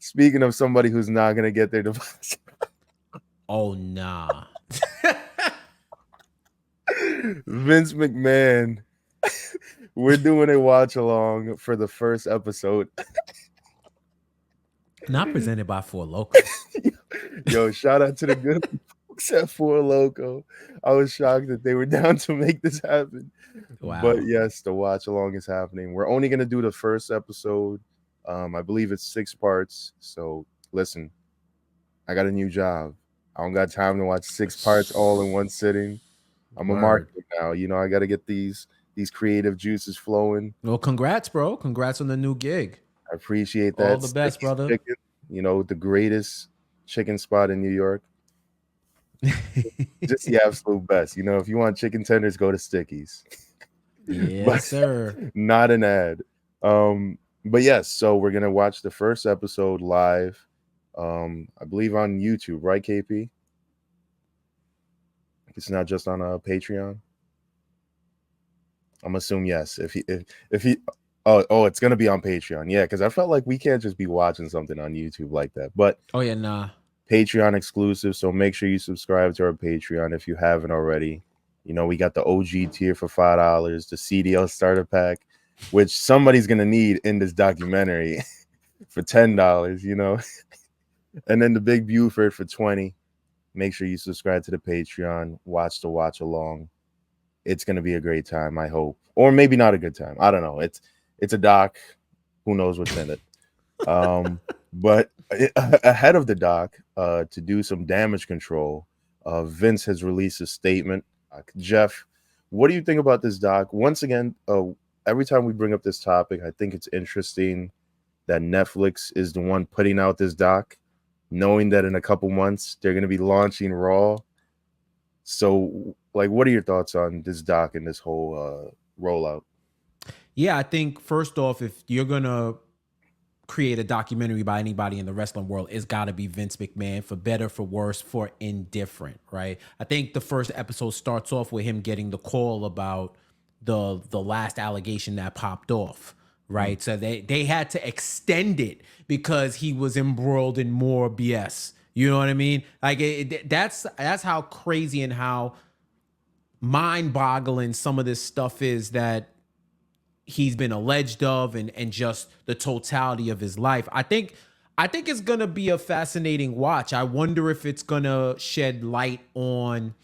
Speaking of somebody who's not gonna get their divorce, Oh nah. Vince McMahon. We're doing a watch along for the first episode. Not presented by Four Loco. Yo, shout out to the good folks at Four Loco. I was shocked that they were down to make this happen. Wow. But yes, the watch along is happening. We're only gonna do the first episode. I believe it's 6 parts. So listen, I got a new job. I don't got time to watch 6 parts all in one sitting. I'm a Word. marketer now. I got to get these creative juices flowing. Well, congrats, bro. Congrats on the new gig. I appreciate that. All the best, Sticky's brother. Chicken, the greatest chicken spot in New York. Just the absolute best. If you want chicken tenders, go to Sticky's. Yes, sir. Not an ad. But yes, so we're gonna watch the first episode live. I believe on YouTube, right, KP? It's not just on Patreon. I'm assuming yes. If he it's gonna be on Patreon. Yeah, because I felt like we can't just be watching something on YouTube like that. But Oh yeah, nah. Patreon exclusive, so make sure you subscribe to our Patreon if you haven't already. We got the OG tier for $5, the CDL starter pack, which somebody's gonna need in this documentary for $10, and then the Big Buford for $20. Make sure you subscribe to the Patreon, watch the watch along. It's gonna be a great time, I hope. Or maybe not a good time. I don't know. It's a doc. Who knows what's in it? But ahead of the doc, to do some damage control, Vince has released a statement. Jeff, what do you think about this doc? Once again, every time we bring up this topic, I think it's interesting that Netflix is the one putting out this doc, knowing that in a couple months they're going to be launching Raw. So, what are your thoughts on this doc and this whole rollout? Yeah, I think first off, if you're gonna create a documentary by anybody in the wrestling world, it's got to be Vince McMahon, for better, for worse, for indifferent, right? I think the first episode starts off with him getting the call about the last allegation that popped off, right? So they had to extend it because he was embroiled in more BS. You know what I mean? Like that's how crazy and how mind-boggling some of this stuff is that he's been alleged of, and just the totality of his life. I think it's gonna be a fascinating watch. I wonder if it's gonna shed light on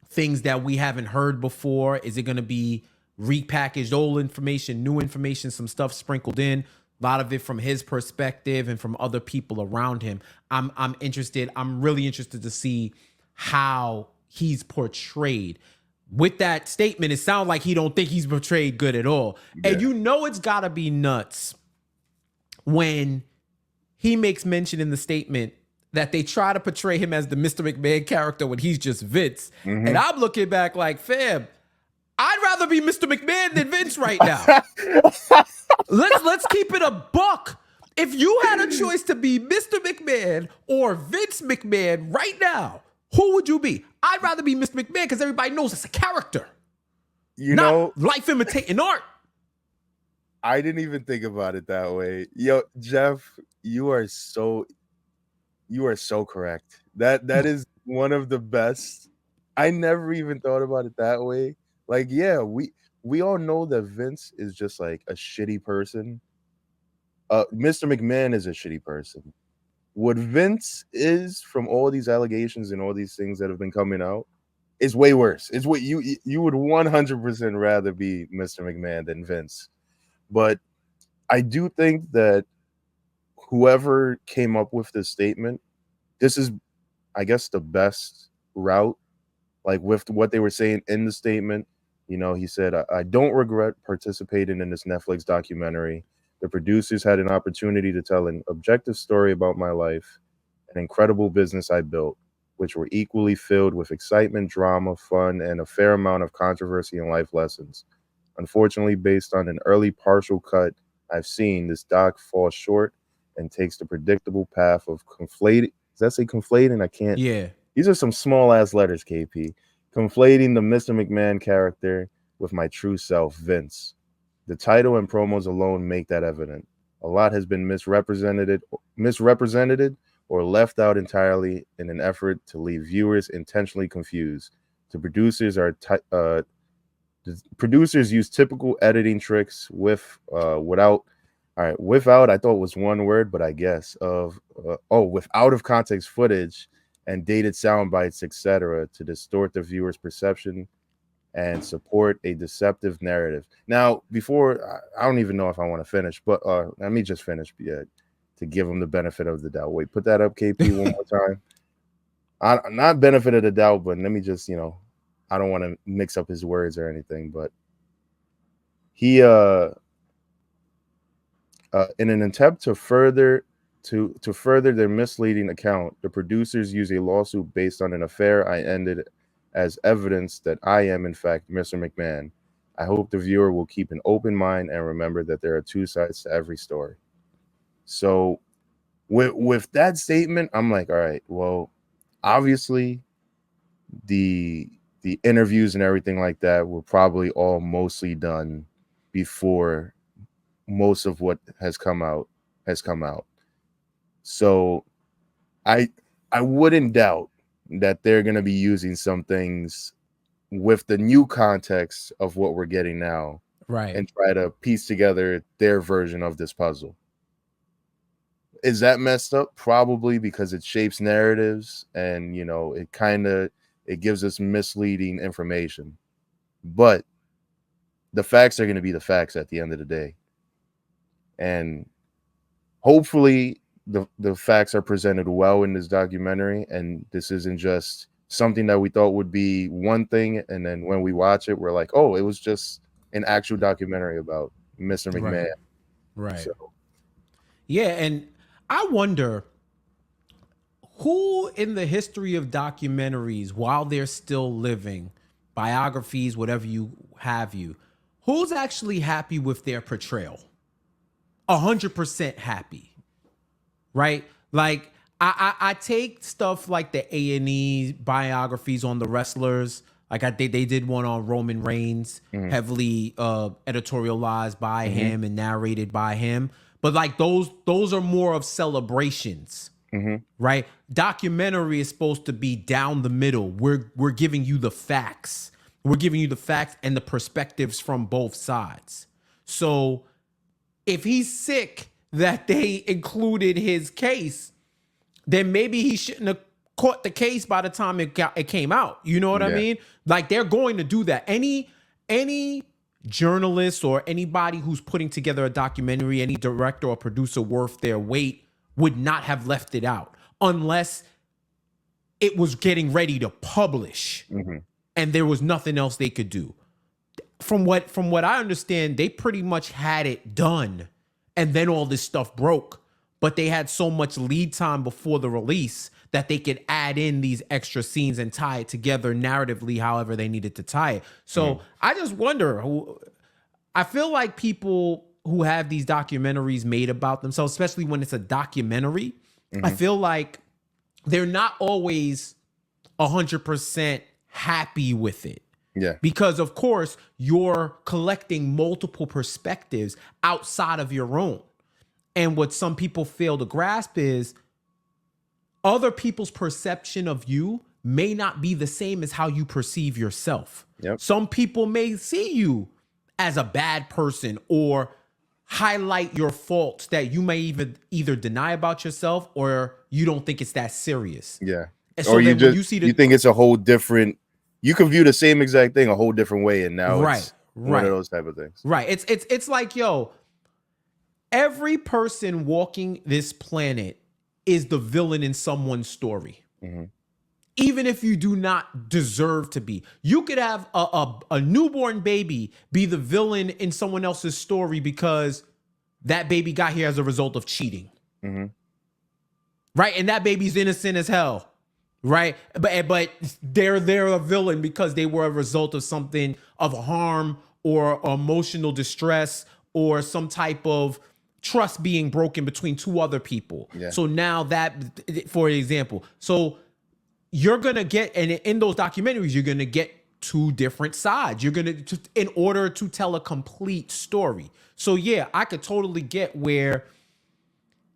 things that we haven't heard before. Is it gonna be repackaged old information, new information, some stuff sprinkled in? A lot of it from his perspective and from other people around him. I'm interested. I'm really interested to see how he's portrayed. With that statement, it sounds like he don't think he's portrayed good at all. Yeah. And it's got to be nuts when he makes mention in the statement that they try to portray him as the Mr. McMahon character when he's just Vince. Mm-hmm. And I'm looking back like, fam, I'd rather be Mr. McMahon than Vince right now. Let's keep it a buck. If you had a choice to be Mr. McMahon or Vince McMahon right now, who would you be? I'd rather be Mr. McMahon because everybody knows it's a character. Not life imitating art. I didn't even think about it that way. Yo, Jeff, you are so correct. That is one of the best. I never even thought about it that way. Like, yeah, we all know that Vince is just like a shitty person. Mr. McMahon is a shitty person. What Vince is, from all these allegations and all these things that have been coming out, is way worse. It's what you would 100% rather be Mr. McMahon than Vince. But I do think that whoever came up with this statement, this is, I guess, the best route. Like with what they were saying in the statement, he said, I don't regret participating in this Netflix documentary. The producers had an opportunity to tell an objective story about my life, an incredible business I built, which were equally filled with excitement, drama, fun, and a fair amount of controversy and life lessons. Unfortunately, based on an early partial cut I've seen, this doc falls short and takes the predictable path of conflating. Does that say conflating? I can't. Yeah. These are some small ass letters, KP. Conflating the Mr. McMahon character with my true self, Vince. The title and promos alone make that evident. A lot has been misrepresented or left out entirely in an effort to leave viewers intentionally confused. The producers use typical editing tricks without. All right, without I thought was one word, but I guess with out of context footage and dated sound bites, etc., to distort the viewer's perception and support a deceptive narrative. Now, before I don't even know if I want to finish, but let me just finish, to give them the benefit of the doubt. Wait, put that up, KP, one more time. Not benefit of the doubt, but let me just, I don't want to mix up his words or anything, but he in an attempt to further their misleading account, the producers use a lawsuit based on an affair I ended as evidence that I am in fact Mr. McMahon. I hope the viewer will keep an open mind and remember that there are two sides to every story. So with that statement, I'm like, all right, well, obviously the interviews and everything like that were probably all mostly done before most of what has come out. So I wouldn't doubt that they're going to be using some things with the new context of what we're getting now, Right. and try to piece together their version of this puzzle. Is that messed up? Probably, because it shapes narratives and it gives us misleading information. But the facts are going to be the facts at the end of the day. And hopefully the facts are presented well in this documentary, and this isn't just something that we thought would be one thing, and then when we watch it, we're like, oh, it was just an actual documentary about Mr. McMahon. Right. So, Yeah, and I wonder who in the history of documentaries, while they're still living, biographies, whatever who's actually happy with their portrayal? 100% happy, right? Like I take stuff like the A&E biographies on the wrestlers. Like they did one on Roman Reigns, heavily editorialized by him and narrated by him. But like those are more of celebrations, right? Documentary is supposed to be down the middle. We're giving you the facts. We're giving you the facts and the perspectives from both sides. So if he's sick that they included his case, then maybe he shouldn't have caught the case by the time it came out. You know what I mean? Like they're going to do that. Any journalist or anybody who's putting together a documentary, any director or producer worth their weight would not have left it out unless it was getting ready to publish and there was nothing else they could do. From what I understand, they pretty much had it done, and then all this stuff broke. But they had so much lead time before the release that they could add in these extra scenes and tie it together narratively, however they needed to tie it. So I just wonder I feel like people who have these documentaries made about themselves, especially when it's a documentary, I feel like they're not always 100% happy with it. yeah. Because of course you're collecting multiple perspectives outside of your own. And what some people fail to grasp is other people's perception of you may not be the same as how you perceive yourself. Yep. Some people may see you as a bad person or highlight your faults that you may even either deny about yourself or you don't think it's that serious. Yeah. And so Or you then just when you see you think it's a whole different. You can view the same exact thing a whole different way, and now it's one of those type of things. Right. It's like, yo, every person walking this planet is the villain in someone's story. Even if you do not deserve to be. You could have a newborn baby be the villain in someone else's story because that baby got here as a result of cheating. Right? And that baby's innocent as hell. Right? But they're a villain because they were a result of something of harm or emotional distress or some type of trust being broken between two other people. Yeah. So now that, for example, so you're going to get, and in those documentaries, you're going to get two different sides. You're gonna, in order to tell a complete story. So yeah, I could totally get where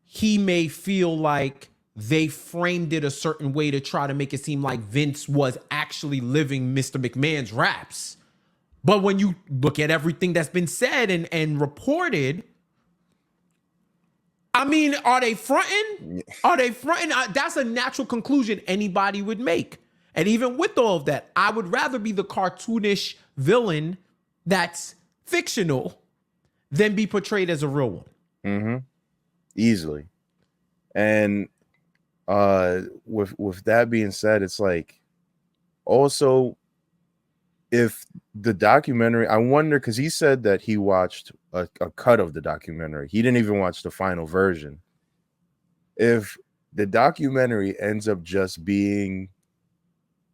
he may feel like they framed it a certain way to try to make it seem like Vince was actually living Mr. McMahon's raps. But when you look at everything that's been said and reported, I mean, are they fronting? Are they fronting? That's a natural conclusion anybody would make. And even with all of that, I would rather be the cartoonish villain that's fictional than be portrayed as a real one. Mm-hmm. Easily. And with that being said, it's like also if the documentary, I wonder, because he said that he watched a cut of the documentary. He didn't even watch the final version. If the documentary ends up just being,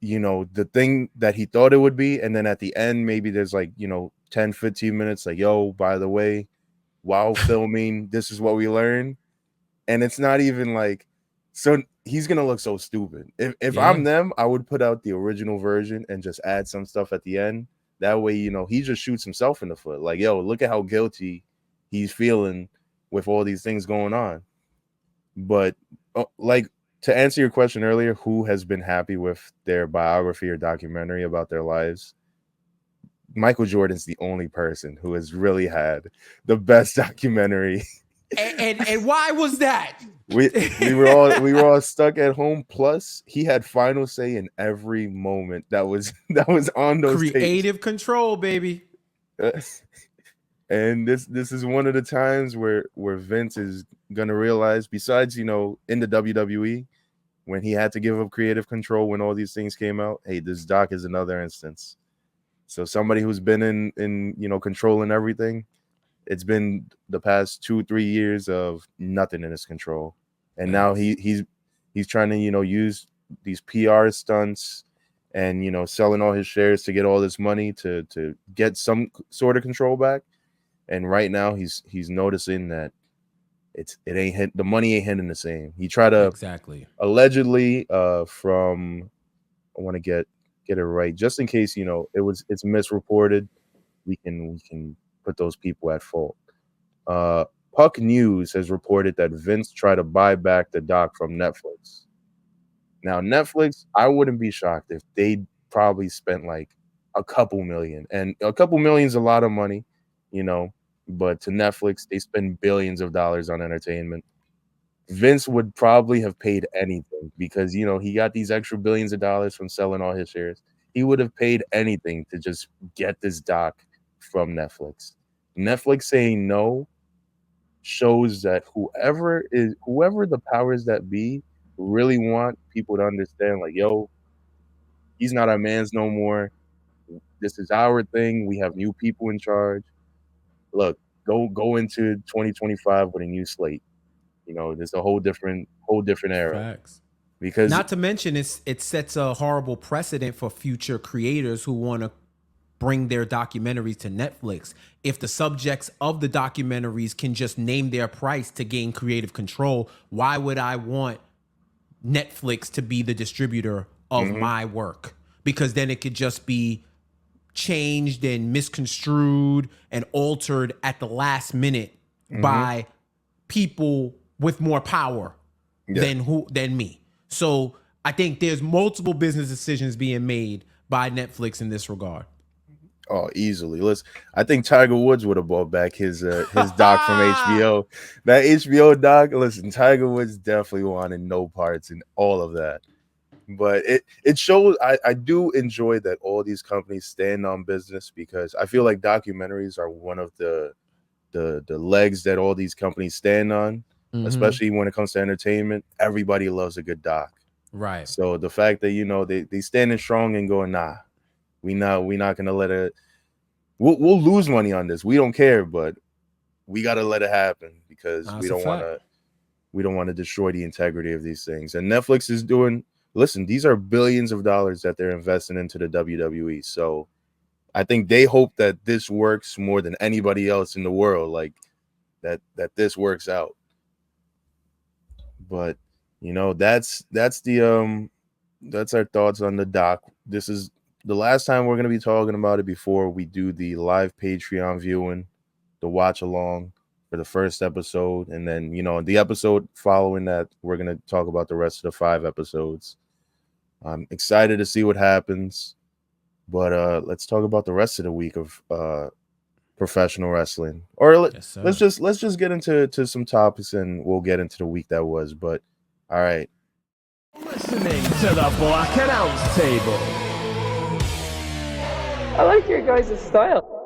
the thing that he thought it would be, and then at the end, maybe there's like, 10, 15 minutes, like, yo, by the way, while filming, this is what we learned. And it's not even like, so he's gonna look so stupid. If Yeah. I'm them, I would put out the original version and just add some stuff at the end. That way, he just shoots himself in the foot. Like, yo, look at how guilty he's feeling with all these things going on. But like, to answer your question earlier, who has been happy with their biography or documentary about their lives? Michael Jordan's the only person who has really had the best documentary. And why was that? We were all stuck at home. Plus, he had final say in every moment that was on those creative control, baby. And this is one of the times where Vince is gonna realize, besides, in the WWE, when he had to give up creative control when all these things came out, hey, this doc is another instance. So somebody who's been in controlling everything, it's been the past 2-3 years of nothing in his control. And now he's trying to, use these PR stunts and, selling all his shares to get all this money to get some sort of control back. And right now he's noticing that the money ain't hitting the same. He tried to exactly allegedly from, I want to get it right, just in case, it's misreported, we can put those people at fault. Puck News has reported that Vince tried to buy back the doc from Netflix. Now, Netflix, I wouldn't be shocked if they probably spent like a couple million, and a couple million is a lot of money, but to Netflix, they spend billions of dollars on entertainment. Vince would probably have paid anything because, he got these extra billions of dollars from selling all his shares. He would have paid anything to just get this doc from Netflix. Netflix saying no shows that whoever the powers that be really want people to understand, like, yo, he's not our man's no more. This is our thing. We have new people in charge. Look, go into 2025 with a new slate. There's a whole different era. facts. Because Not to mention, it sets a horrible precedent for future creators who want to bring their documentaries to Netflix. If the subjects of the documentaries can just name their price to gain creative control, why would I want Netflix to be the distributor of my work? Because then it could just be changed and misconstrued and altered at the last minute by people with more power than me. So I think there's multiple business decisions being made by Netflix in this regard. Oh, easily. I think Tiger Woods would have bought back his doc from HBO. That HBO doc, listen, Tiger Woods definitely wanted no parts in all of that. But it shows, I do enjoy that all these companies stand on business, because I feel like documentaries are one of the legs that all these companies stand on, especially when it comes to entertainment. Everybody loves a good doc. Right. So the fact that, they standing strong and going, nah, we not gonna let it. We'll lose money on this. We don't care, but we gotta let it happen because That's we a don't want fact. to destroy the integrity of these things. And Netflix is doing. Listen, these are billions of dollars that they're investing into the WWE. So I think they hope that this works more than anybody else in the world. Like that this works out. But that's our thoughts on the doc. This is the last time we're going to be talking about it before we do the live Patreon viewing, the watch along for the first episode. And then, the episode following that, we're going to talk about the rest of the 5 episodes. I'm excited to see what happens. But let's talk about the rest of the week of professional wrestling. Or let's just get into some topics and we'll get into the week that was. But all right. Listening to the Black Announce Table. I like your guys' style.